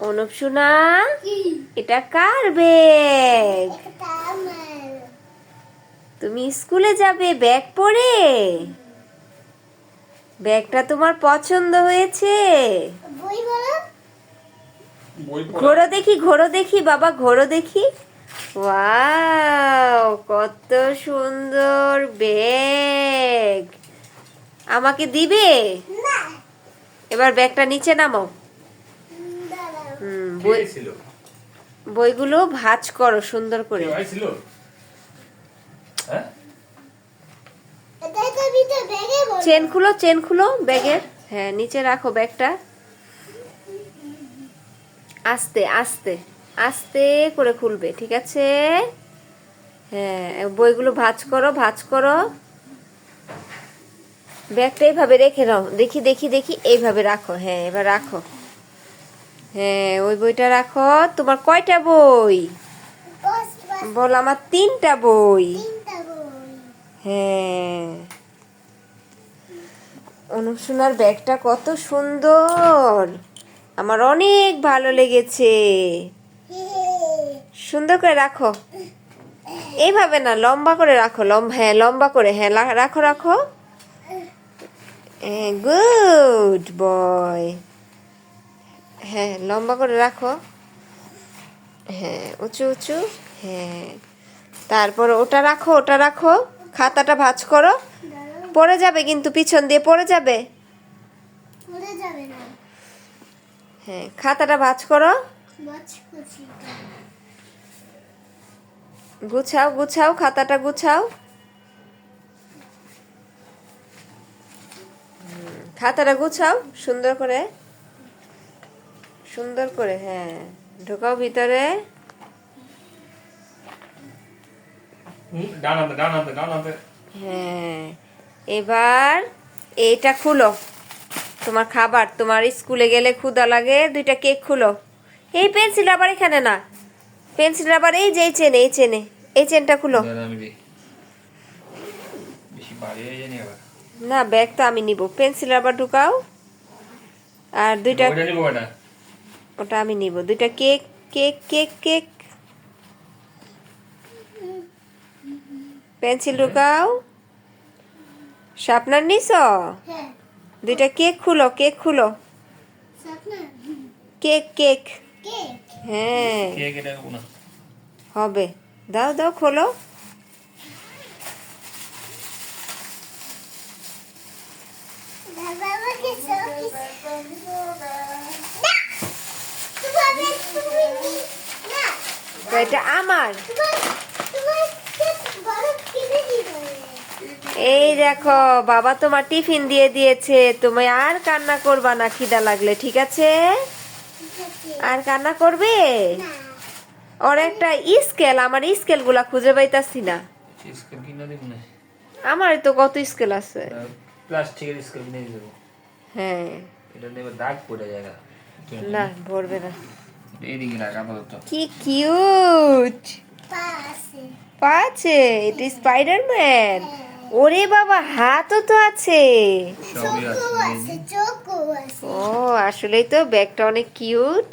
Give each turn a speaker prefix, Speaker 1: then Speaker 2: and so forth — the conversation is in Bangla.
Speaker 1: অনুপ সোনা, এটা কার ব্যাগ? তুমি স্কুলে যাবে ব্যাগ পরে? ব্যাগটা তোমার পছন্দ হয়েছে? ঘোরো দেখি, ঘোরো দেখি বাবা, ঘোরো দেখি। ওয়াও, কত সুন্দর ব্যাগ! আমাকে দিবে? এবার ব্যাগটা নিচে নামাও। বইগুলো ভাঁজ করো সুন্দর করে। চেন খুলো, চেন খুলো ব্যাগের। হ্যাঁ, নিচে রাখো ব্যাগটা। আস্তে আস্তে আস্তে করে খুলবে, ঠিক আছে? হ্যাঁ, বইগুলো ভাঁজ করো, ভাঁজ করো। ব্যাগটা এইভাবে রেখে নাও। দেখি দেখি দেখি, এইভাবে রাখো। হ্যাঁ, এবার রাখো। হ্যাঁ, ওই বইটা রাখো। তোমার কয়টা বই? বল, আমার 3টা বই। হ্যাঁ, অনুপ সোনার ব্যাগটা কত সুন্দর, আমার অনেক ভালো লেগেছে। সুন্দর করে রাখো, এইভাবে না, লম্বা করে রাখো। লম্বা, হ্যাঁ লম্বা করে, হ্যাঁ রাখো রাখো। Good boy. হ্যাঁ, লম্বা করে রাখো। হ্যাঁ, উঁচু উঁচু। হ্যাঁ, তারপর ওটা রাখো, ওটা রাখো। খাতাটা ভাঁজ করো। পড়ে যাবে কিন্তু, পিছন দিয়ে পড়ে যাবে। হ্যাঁ, খাতাটা ভাঁজ করো। গুছাও গুছাও, খাতাটা গুছাও। খাতাটা গুছাও সুন্দর করে, সুন্দর করে। হ্যাঁ, ঢোকাও ভিতরে। হ্যাঁ, এবার এইটা খুলো। তোমার খাবার, তোমার স্কুলে গেলে ক্ষুধা লাগে। 2টা কেক খুলো। এই পেন্সিল আবার এখানে না, পেন্সিল আবার এই যে এই চেনে, এই চেনে, এই চেনটা খুলো। না, ব্যাগ তো আমি নিব। পেন্সিল আবার ঢুকাও। আর 2টা, ওটা আমি নিব। 2টা cake, cake cake cake. Pencil ঢুকাও। শার্পনার নিছ? 2টা কেক খুলো, কেক খুলো। Cake cake. হ্যাঁ, হবে। দাও দাও, খোলো। এটা আমার। এই দেখো, বাবা তোমার টিফিন দিয়ে দিয়েছে। তুমি আর কান্না করবা না খিদা লাগলে, ঠিক আছে? আর কান্না করবে? ওর একটা স্কেল, আমার স্কেল গুলা খুঁজে পাইতাছি না। আমার তো কত স্কেল আছে।
Speaker 2: প্লাস্টিকের স্কেল কিনে দেব।
Speaker 1: হ্যাঁ,
Speaker 2: এটা নেবে, দাগ পড়ে যায়গা।
Speaker 1: না, ভরবে না।
Speaker 2: এইদিকে রাখা আপাতত।
Speaker 1: কি কিউট! পা আছে, এটা স্পাইডারম্যান। ওরে বাবা, হাতও তো আছে। ও, আসলেই তো ব্যাগটা অনেক কিউট।